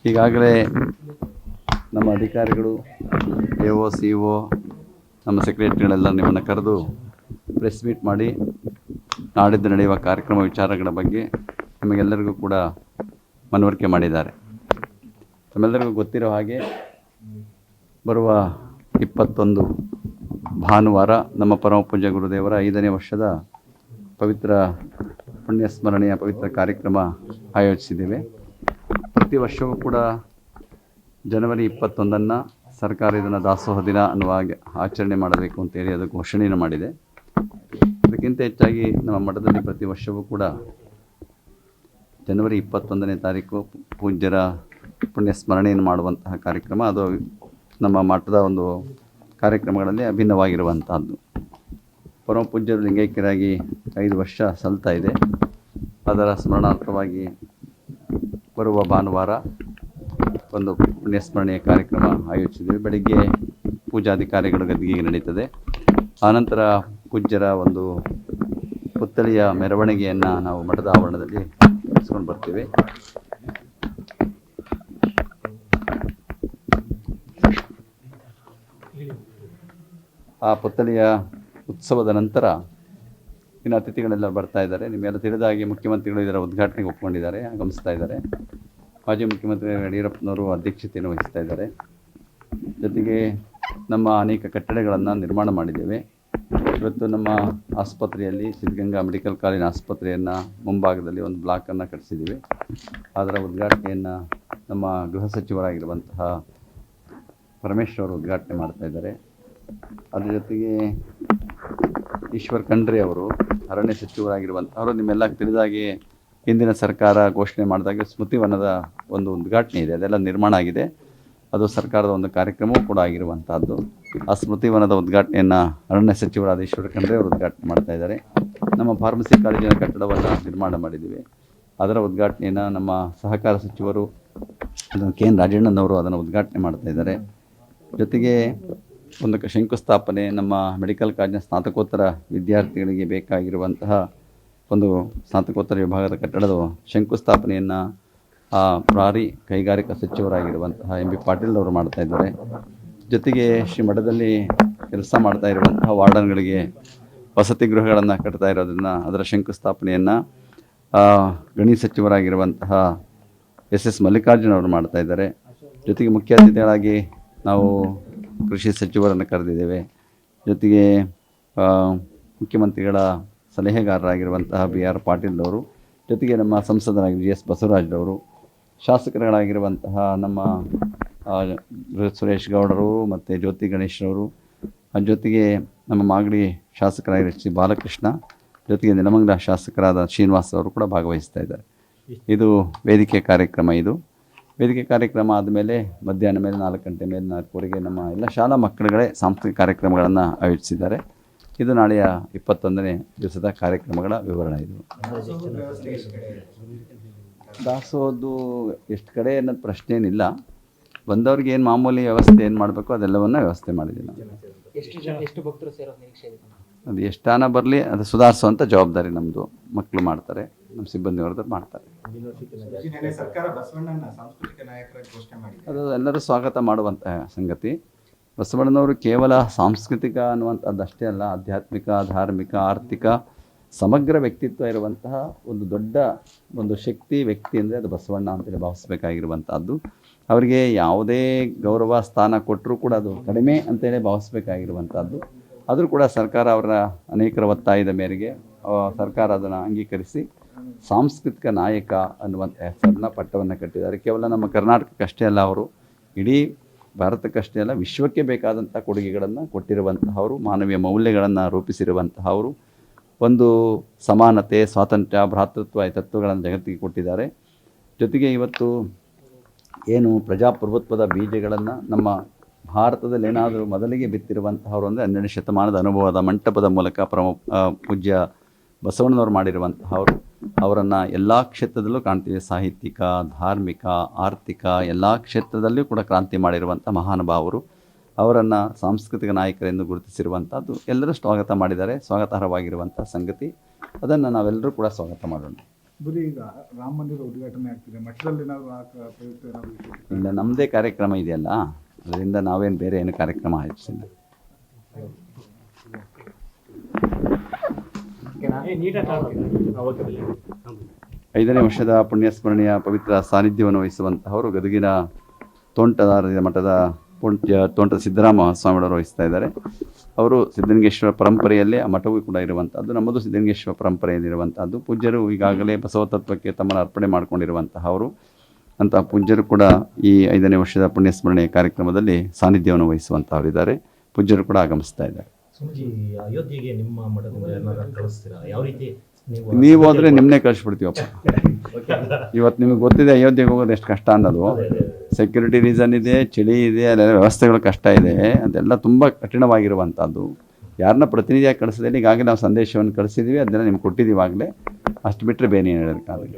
ಈಗಾಗಲೇ ನಮ್ಮ ಅಧಿಕಾರಿಗಳು ಎ ಒ ಸಿ ಒ ನಮ್ಮ ಸೆಕ್ರೆಟರಿಗಳೆಲ್ಲ ನಿಮ್ಮನ್ನು ಕರೆದು ಪ್ರೆಸ್ ಮೀಟ್ ಮಾಡಿ ನಾಡಿದ್ದು ನಡೆಯುವ ಕಾರ್ಯಕ್ರಮ ವಿಚಾರಗಳ ಬಗ್ಗೆ ನಿಮಗೆಲ್ಲರಿಗೂ ಕೂಡ ಮನವರಿಕೆ ಮಾಡಿದ್ದಾರೆ. ತಮ್ಮೆಲ್ಲರಿಗೂ ಗೊತ್ತಿರೋ ಹಾಗೆ ಬರುವ 21 ಭಾನುವಾರ ನಮ್ಮ ಪರಮ ಪೂಜ್ಯ ಗುರುದೇವರ 5ನೇ ವರ್ಷದ ಪವಿತ್ರ ಪುಣ್ಯಸ್ಮರಣೆಯ ಪವಿತ್ರ ಕಾರ್ಯಕ್ರಮ ಆಯೋಜಿಸಿದ್ದೇವೆ. ಪ್ರತಿ ವರ್ಷವೂ ಕೂಡ ಜನವರಿ 21 ಸರ್ಕಾರ ಇದನ್ನು ದಾಸೋಹ ದಿನ ಅನ್ನುವ ಹಾಗೆ ಆಚರಣೆ ಮಾಡಬೇಕು ಅಂತೇಳಿ ಅದು ಘೋಷಣೆಯನ್ನು ಮಾಡಿದೆ. ಅದಕ್ಕಿಂತ ಹೆಚ್ಚಾಗಿ ನಮ್ಮ ಮಠದಲ್ಲಿ ಪ್ರತಿ ವರ್ಷವೂ ಕೂಡ ಜನವರಿ 21ನೇ ತಾರೀಕು ಪೂಜ್ಯರ ಪುಣ್ಯಸ್ಮರಣೆಯನ್ನು ಮಾಡುವಂತಹ ಕಾರ್ಯಕ್ರಮ ಅದು ನಮ್ಮ ಮಠದ ಒಂದು ಕಾರ್ಯಕ್ರಮಗಳಲ್ಲಿ ಅಭಿನ್ನವಾಗಿರುವಂತಹದ್ದು. ಪರಮ ಪೂಜ್ಯರು ಲಿಂಗೈಕ್ಯರಾಗಿ 5 ವರ್ಷ ಸಲ್ತಾ ಇದೆ. ಅದರ ಸ್ಮರಣಾರ್ಥವಾಗಿ ಬರುವ ಭಾನುವಾರ ಒಂದು ಪುಣ್ಯಸ್ಮರಣೆಯ ಕಾರ್ಯಕ್ರಮ ಆಯೋಜಿಸಿದ್ದೇವೆ. ಬೆಳಗ್ಗೆ ಪೂಜಾಧಿಕಾರಿಗಳು ಗದ್ದಿಗೆಗೆ ನಡೀತದೆ. ಆನಂತರ ಪೂಜ್ಯರ ಒಂದು ಪುತ್ಥಳಿಯ ಮೆರವಣಿಗೆಯನ್ನು ನಾವು ಮಠದ ಆವರಣದಲ್ಲಿ ನಡೆಸ್ಕೊಂಡು ಬರ್ತೀವಿ. ಆ ಪುತ್ಥಳಿಯ ಉತ್ಸವದ ನಂತರ ಇನ್ನು ಅತಿಥಿಗಳೆಲ್ಲ ಬರ್ತಾ ಇದ್ದಾರೆ. ನಿಮ್ಮೆಲ್ಲ ತಿಳಿದಾಗಿ ಮುಖ್ಯಮಂತ್ರಿಗಳು ಇದರ ಉದ್ಘಾಟನೆಗೆ ಒಪ್ಪಿಕೊಂಡಿದ್ದಾರೆ, ಆಗಮಿಸ್ತಾ ಇದ್ದಾರೆ. ಮಾಜಿ ಮುಖ್ಯಮಂತ್ರಿ ಯಡಿಯೂರಪ್ಪನವರು ಅಧ್ಯಕ್ಷತೆಯನ್ನು ವಹಿಸ್ತಾ ಇದ್ದಾರೆ. ಜೊತೆಗೆ ನಮ್ಮ ಅನೇಕ ಕಟ್ಟಡಗಳನ್ನು ನಿರ್ಮಾಣ ಮಾಡಿದ್ದೇವೆ. ಇವತ್ತು ನಮ್ಮ ಆಸ್ಪತ್ರೆಯಲ್ಲಿ ಸಿದ್ಧಗಂಗಾ ಮೆಡಿಕಲ್ ಕಾಲೇಜಿನ ಆಸ್ಪತ್ರೆಯನ್ನು ಮುಂಭಾಗದಲ್ಲಿ ಒಂದು ಬ್ಲಾಕನ್ನು ಕಟ್ಟಿಸಿದ್ದೀವಿ. ಅದರ ಉದ್ಘಾಟನೆಯನ್ನು ನಮ್ಮ ಗೃಹ ಸಚಿವರಾಗಿರುವಂತಹ ಪರಮೇಶ್ವರ್ ಅವರು ಉದ್ಘಾಟನೆ ಮಾಡ್ತಾ ಇದ್ದಾರೆ. ಅದ್ರ ಜೊತೆಗೆ ಈಶ್ವರ್ ಖಂಡ್ರೆ ಅವರು ಅರಣ್ಯ ಸಚಿವರಾಗಿರುವಂಥವರು. ನಿಮ್ಮೆಲ್ಲ ತಿಳಿದಾಗೆ ಹಿಂದಿನ ಸರ್ಕಾರ ಘೋಷಣೆ ಮಾಡಿದಾಗ ಸ್ಮೃತಿವನದ ಒಂದು ಉದ್ಘಾಟನೆ ಇದೆ, ಅದೆಲ್ಲ ನಿರ್ಮಾಣ ಆಗಿದೆ. ಅದು ಸರ್ಕಾರದ ಒಂದು ಕಾರ್ಯಕ್ರಮವೂ ಕೂಡ ಆಗಿರುವಂಥದ್ದು. ಆ ಸ್ಮೃತಿವನದ ಉದ್ಘಾಟನೆಯನ್ನು ಅರಣ್ಯ ಸಚಿವರಾದ ಈಶ್ವರ್ ಖಂಡ್ರೆ ಅವರು ಉದ್ಘಾಟನೆ ಮಾಡ್ತಾ ಇದ್ದಾರೆ. ನಮ್ಮ ಫಾರ್ಮಸಿ ಕಾಲೇಜಿನ ಕಟ್ಟಡವನ್ನು ನಿರ್ಮಾಣ ಮಾಡಿದ್ದೀವಿ. ಅದರ ಉದ್ಘಾಟನೆಯನ್ನು ನಮ್ಮ ಸಹಕಾರ ಸಚಿವರು ಕೆ ಎನ್ ರಾಜಣ್ಣನವರು ಅದನ್ನು ಉದ್ಘಾಟನೆ ಮಾಡ್ತಾ ಇದ್ದಾರೆ. ಜೊತೆಗೆ ಒಂದು ಶಂಕುಸ್ಥಾಪನೆ ನಮ್ಮ ಮೆಡಿಕಲ್ ಕಾಲೇಜಿನ ಸ್ನಾತಕೋತ್ತರ ವಿದ್ಯಾರ್ಥಿಗಳಿಗೆ ಬೇಕಾಗಿರುವಂತಹ ಒಂದು ಸ್ನಾತಕೋತ್ತರ ವಿಭಾಗದ ಕಟ್ಟಡದ ಶಂಕುಸ್ಥಾಪನೆಯನ್ನು ಪ್ರಾರಿ ಕೈಗಾರಿಕಾ ಸಚಿವರಾಗಿರುವಂತಹ ಎಂ ಬಿ ಪಾಟೀಲ್ ಅವರು ಮಾಡ್ತಾ ಇದ್ದಾರೆ. ಜೊತೆಗೆ ಶ್ರೀ ಮಠದಲ್ಲಿ ಕೆಲಸ ಮಾಡ್ತಾ ಇರುವಂತಹ ವಾರ್ಡನ್ಗಳಿಗೆ ವಸತಿ ಗೃಹಗಳನ್ನು ಕಟ್ತಾ ಇರೋದನ್ನು ಅದರ ಶಂಕುಸ್ಥಾಪನೆಯನ್ನು ಗಣಿ ಸಚಿವರಾಗಿರುವಂತಹ ಎಸ್ ಮಲ್ಲಿಕಾರ್ಜುನ್ ಅವರು ಮಾಡ್ತಾ ಇದ್ದಾರೆ. ಜೊತೆಗೆ ಮುಖ್ಯ ಅತಿಥಿಗಳಾಗಿ ನಾವು ಕೃಷಿ ಸಚಿವರನ್ನು ಕರೆದಿದ್ದೇವೆ. ಜೊತೆಗೆ ಮುಖ್ಯಮಂತ್ರಿಗಳ ಸಲಹೆಗಾರರಾಗಿರುವಂತಹ ಬಿ ಆರ್ ಪಾಟೀಲ್ ಅವರು, ಜೊತೆಗೆ ನಮ್ಮ ಸಂಸದರಾಗಿ ಜಿ ಎಸ್ ಬಸವರಾಜರವರು, ಶಾಸಕರುಗಳಾಗಿರುವಂತಹ ನಮ್ಮ ಸುರೇಶ್ ಗೌಡರು ಮತ್ತು ಜ್ಯೋತಿ ಗಣೇಶ್ರವರು, ಜೊತೆಗೆ ನಮ್ಮ ಮಾಗಡಿ ಶಾಸಕರಾಗಿರೋ ಶ್ರೀ ಬಾಲಕೃಷ್ಣ, ಜೊತೆಗೆ ನೆಲಮಂಗಲ ಶಾಸಕರಾದ ಶ್ರೀನಿವಾಸ್ ಅವರು ಕೂಡ ಭಾಗವಹಿಸ್ತಾ ಇದ್ದಾರೆ. ಇದು ವೇದಿಕೆ ಕಾರ್ಯಕ್ರಮ. ಇದು ವೇದಿಕೆ ಕಾರ್ಯಕ್ರಮ ಆದಮೇಲೆ ಮಧ್ಯಾಹ್ನ ಮೇಲೆ 4 ಗಂಟೆ ಮೇಲೆ 4:15 ನಮ್ಮ ಎಲ್ಲ ಶಾಲಾ ಮಕ್ಕಳುಗಳೇ ಸಾಂಸ್ಕೃತಿಕ ಕಾರ್ಯಕ್ರಮಗಳನ್ನು ಆಯೋಜಿಸಿದ್ದಾರೆ. ಇದು ನಾಳೆಯ 21ನೇ ದಿವಸದ ಕಾರ್ಯಕ್ರಮಗಳ ವಿವರಣೆ. ಇದು ದಾಸೋಹದ್ದು ಎಷ್ಟು ಕಡೆ ಅನ್ನೋದು ಪ್ರಶ್ನೆ ಏನಿಲ್ಲ. ಬಂದವ್ರಿಗೆ ಏನು ಮಾಮೂಲಿ ವ್ಯವಸ್ಥೆ ಏನು ಮಾಡಬೇಕು ಅದೆಲ್ಲವನ್ನು ವ್ಯವಸ್ಥೆ ಮಾಡಿದ್ದೀವಿ ನಾವು. ಅದು ಎಷ್ಟಾನ ಬರಲಿ, ಅದು ಸುಧಾರಿಸುವಂಥ ಜವಾಬ್ದಾರಿ ನಮ್ಮದು. ಮಕ್ಕಳು ಮಾಡ್ತಾರೆ, ನಮ್ಮ ಸಿಬ್ಬಂದಿ ವರ್ಗದವ್ರು ಮಾಡ್ತಾರೆ. ಅದು ಎಲ್ಲರೂ ಸ್ವಾಗತ ಮಾಡುವಂತಹ ಸಂಗತಿ. ಬಸವಣ್ಣನವರು ಕೇವಲ ಸಾಂಸ್ಕೃತಿಕ ಅನ್ನುವಂಥದ್ದಷ್ಟೇ ಅಲ್ಲ, ಆಧ್ಯಾತ್ಮಿಕ, ಧಾರ್ಮಿಕ, ಆರ್ಥಿಕ ಸಮಗ್ರ ವ್ಯಕ್ತಿತ್ವ ಇರುವಂತಹ ಒಂದು ದೊಡ್ಡ ಒಂದು ಶಕ್ತಿ ವ್ಯಕ್ತಿ ಅಂದರೆ ಅದು ಬಸವಣ್ಣ ಅಂತೇಳಿ ಭಾವಿಸ್ಬೇಕಾಗಿರುವಂಥದ್ದು. ಅವರಿಗೆ ಯಾವುದೇ ಗೌರವ ಸ್ಥಾನ ಕೊಟ್ಟರೂ ಕೂಡ ಅದು ಕಡಿಮೆ ಅಂತೇಳಿ ಭಾವಿಸ್ಬೇಕಾಗಿರುವಂಥದ್ದು. ಆದರೂ ಕೂಡ ಸರ್ಕಾರ ಅವರ ಅನೇಕರ ಒತ್ತಾಯದ ಮೇರೆಗೆ ಸರ್ಕಾರ ಅದನ್ನು ಅಂಗೀಕರಿಸಿ ಸಾಂಸ್ಕೃತಿಕ ನಾಯಕ ಅನ್ನುವಂಥ ಹೆಸರನ್ನ ಪಟ್ಟವನ್ನು ಕಟ್ಟಿದ್ದಾರೆ. ಕೇವಲ ನಮ್ಮ ಕರ್ನಾಟಕಕ್ಕಷ್ಟೇ ಅಲ್ಲ, ಅವರು ಇಡೀ ಭಾರತಕ್ಕಷ್ಟೇ ಅಲ್ಲ, ವಿಶ್ವಕ್ಕೆ ಬೇಕಾದಂಥ ಕೊಡುಗೆಗಳನ್ನು ಕೊಟ್ಟಿರುವಂತಹವರು, ಮಾನವೀಯ ಮೌಲ್ಯಗಳನ್ನು ರೂಪಿಸಿರುವಂತಹವರು, ಒಂದು ಸಮಾನತೆ, ಸ್ವಾತಂತ್ರ್ಯ, ಭ್ರಾತೃತ್ವ ಈ ತತ್ವಗಳನ್ನು ಜಗತ್ತಿಗೆ ಕೊಟ್ಟಿದ್ದಾರೆ. ಜೊತೆಗೆ ಇವತ್ತು ಏನು ಪ್ರಜಾಪ್ರಭುತ್ವದ ಬೀಜಗಳನ್ನು ನಮ್ಮ ಭಾರತದಲ್ಲಿ ಏನಾದರೂ ಮೊದಲಿಗೆ ಬಿತ್ತಿರುವಂತಹವರು ಅಂದರೆ 12ನೇ ಶತಮಾನದ ಅನುಭವದ ಮಂಟಪದ ಮೂಲಕ ಪೂಜ್ಯ ಬಸವಣ್ಣನವರು ಮಾಡಿರುವಂತಹವರು. ಅವರನ್ನು ಎಲ್ಲ ಕ್ಷೇತ್ರದಲ್ಲೂ ಕಾಣ್ತೀವಿ. ಸಾಹಿತ್ಯಿಕ, ಧಾರ್ಮಿಕ, ಆರ್ಥಿಕ ಎಲ್ಲ ಕ್ಷೇತ್ರದಲ್ಲೂ ಕೂಡ ಕ್ರಾಂತಿ ಮಾಡಿರುವಂಥ ಮಹಾನುಭಾವರು. ಅವರನ್ನು ಸಾಂಸ್ಕೃತಿಕ ನಾಯಕರೆಂದು ಗುರುತಿಸಿರುವಂಥದ್ದು ಎಲ್ಲರೂ ಸ್ವಾಗತ ಮಾಡಿದ್ದಾರೆ. ಸ್ವಾಗತಾರ್ಹವಾಗಿರುವಂಥ ಸಂಗತಿ. ಅದನ್ನು ನಾವೆಲ್ಲರೂ ಕೂಡ ಸ್ವಾಗತ ಮಾಡೋಣ. ಬರೀ ಈಗ ರಾಮ ಮಂದಿರ ಉದ್ಘಾಟನೆ ಆಗ್ತಿದೆ, ಮಠದಲ್ಲಿ ಏನಾದರೂ ಪ್ರಯುಕ್ತ ಏನಾದರೂ ವಿಶೇಷ? ಇಲ್ಲ, ನಮ್ಮದೇ ಕಾರ್ಯಕ್ರಮ ಇದೆಯಲ್ಲ, ಅದರಿಂದ ನಾವೇನು ಬೇರೆ ಏನು ಕಾರ್ಯಕ್ರಮ ಆಯೋಜಿಸಿಲ್ಲ. ಐದನೇ ವರ್ಷದ ಪುಣ್ಯಸ್ಮರಣೆಯ ಪವಿತ್ರ ಸಾನ್ನಿಧ್ಯವನ್ನು ವಹಿಸುವಂತಹವರು ಗದಗಿನ ತೋಂಟದಾರ್ಯ ಮಠದ ತೋಂಟದ ಸಿದ್ದರಾಮ ಸ್ವಾಮಿಯವರು ವಹಿಸ್ತಾ ಇದ್ದಾರೆ. ಅವರು ಸಿದ್ಧಲಿಂಗೇಶ್ವರ ಪರಂಪರೆಯಲ್ಲೇ ಆ ಮಠವೂ ಕೂಡ ಇರುವಂಥದ್ದು. ನಮ್ಮದು ಸಿದ್ಧಲಿಂಗೇಶ್ವರ ಪರಂಪರೆಯಲ್ಲಿರುವಂಥದ್ದು. ಪೂಜ್ಯರು ಈಗಾಗಲೇ ಬಸವ ತತ್ವಕ್ಕೆ ತಮ್ಮನ್ನು ಅರ್ಪಣೆ ಮಾಡಿಕೊಂಡಿರುವಂತಹವರು. ಅಂತಹ ಪೂಜ್ಯರು ಕೂಡ ಈ 5ನೇ ವರ್ಷದ ಪುಣ್ಯಸ್ಮರಣೆ ಕಾರ್ಯಕ್ರಮದಲ್ಲಿ ಸಾನ್ನಿಧ್ಯವನ್ನು ವಹಿಸುವಂತಹವರಿದ್ದಾರೆ. ಪೂಜ್ಯರು ಕೂಡ ಆಗಮಿಸ್ತಾ ಇದ್ದಾರೆ. ಅಯೋಧ್ಯೆಗೆ ನಿಮ್ಮ ಮಠದಿಂದ ಕಳಿಸ್ತೀರಾ? ಯಾವ ರೀತಿ ನೀವು ಹೋದರೆ ನಿಮ್ಮನ್ನೇ ಕಳಿಸ್ಬಿಡ್ತೀವಪ್ಪ. ಇವತ್ತು ನಿಮಗೆ ಗೊತ್ತಿದೆ ಅಯೋಧ್ಯೆಗೆ ಹೋಗೋದು ಎಷ್ಟು ಕಷ್ಟ ಅನ್ನೋದು. ಸೆಕ್ಯೂರಿಟಿ ರೀಸನ್ ಇದೆ, ಚಳಿ ಇದೆ, ಅಲ್ಲೆಲ್ಲ ವ್ಯವಸ್ಥೆಗಳು ಕಷ್ಟ ಇದೆ, ಅದೆಲ್ಲ ತುಂಬ ಕಠಿಣವಾಗಿರುವಂಥದ್ದು. ಯಾರನ್ನ ಪ್ರತಿನಿಧಿಯಾಗಿ ಕಳಿಸಿದ್ರೆ ಈಗಾಗಲೇ ನಾವು ಸಂದೇಶವನ್ನು ಕಳಿಸಿದ್ದೀವಿ, ಅದನ್ನೆಲ್ಲ ನಿಮ್ಗೆ ಕೊಟ್ಟಿದ್ದೀವಿ ಆಗಲೇ. ಅಷ್ಟು ಬಿಟ್ಟರೆ ಬೇರೆ ಏನು ಹೇಳೋದಕ್ಕಾಗಲ್ಲ.